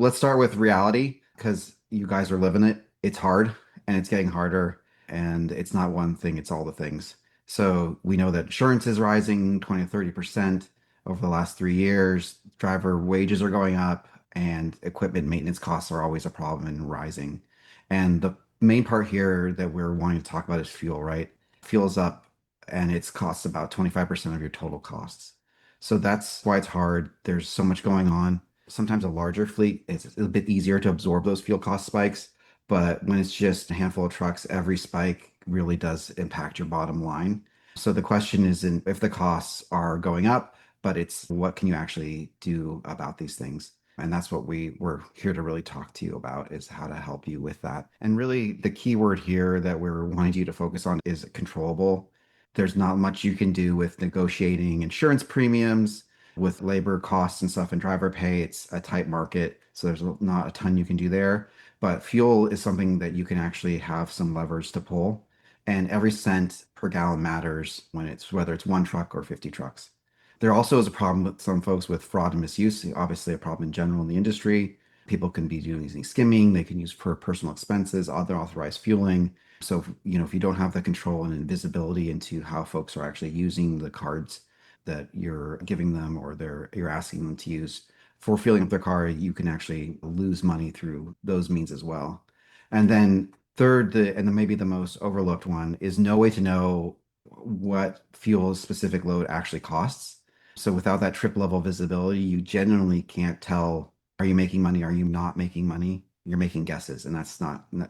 Let's start with reality because you guys are living it. It's hard and it's getting harder, and it's not one thing, it's all the things. So we know that insurance is rising 20 to 30% over the last 3 years. Driver wages are going up, and equipment maintenance costs are always a problem and rising. And the main part here that we're wanting to talk about is fuel, right? Fuel's up and it's costs about 25% of your total costs. So that's why it's hard. There's so much going on. Sometimes a larger fleet, it's a bit easier to absorb those fuel cost spikes. But when it's just a handful of trucks, every spike really does impact your bottom line. So the question isn't if the costs are going up, but it's what can you actually do about these things? And that's what we're here to really talk to you about is how to help you with that. And really the key word here that we're wanting you to focus on is controllable. There's not much you can do with negotiating insurance premiums, with labor costs and stuff and driver pay. It's a tight market, so there's not a ton you can do there. But fuel is something that you can actually have some levers to pull. And every cent per gallon matters when it's whether it's one truck or 50 trucks. There also is a problem with some folks with fraud and misuse, obviously a problem in general in the industry. People can be doing using skimming, they can use for personal expenses, other authorized fueling. So, if you don't have the control and visibility into how folks are actually using the cards that you're giving them or you're asking them to use for filling up their car, you can actually lose money through those means as well. And then third, and then maybe the most overlooked one is no way to know what fuel specific load actually costs. So without that trip level visibility, you genuinely can't tell, are you making money? Are you not making money? You're making guesses, and that's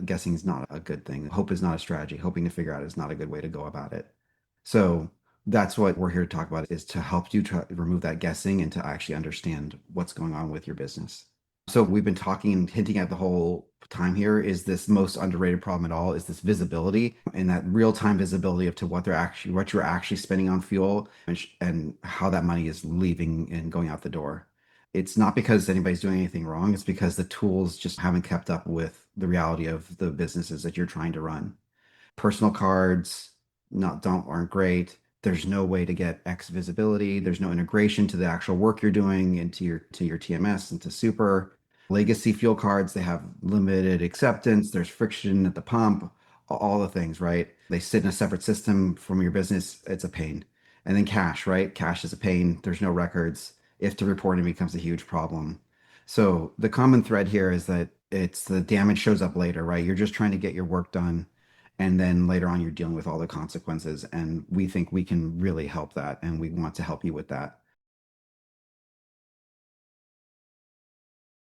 guessing is not a good thing. Hope is not a strategy. Hoping to figure out is not a good way to go about it. So that's what we're here to talk about is to help you try remove that guessing and to actually understand what's going on with your business. So we've been talking, hinting at the whole time here is this most underrated problem at all is this visibility and that real-time visibility of to what you're actually spending on fuel and how that money is leaving and going out the door. It's not because anybody's doing anything wrong. It's because the tools just haven't kept up with the reality of the businesses that you're trying to run. Personal cards not don't aren't great. There's no way to get X visibility. There's no integration to the actual work you're doing into your TMS and to Super. Legacy fuel cards, they have limited acceptance. There's friction at the pump, all the things, right? They sit in a separate system from your business. It's a pain. And then cash, right? Cash is a pain. There's no records. If to reporting becomes a huge problem. So the common thread here is that it's the damage shows up later, right? You're just trying to get your work done and then later on, you're dealing with all the consequences. And we think we can really help that. And we want to help you with that.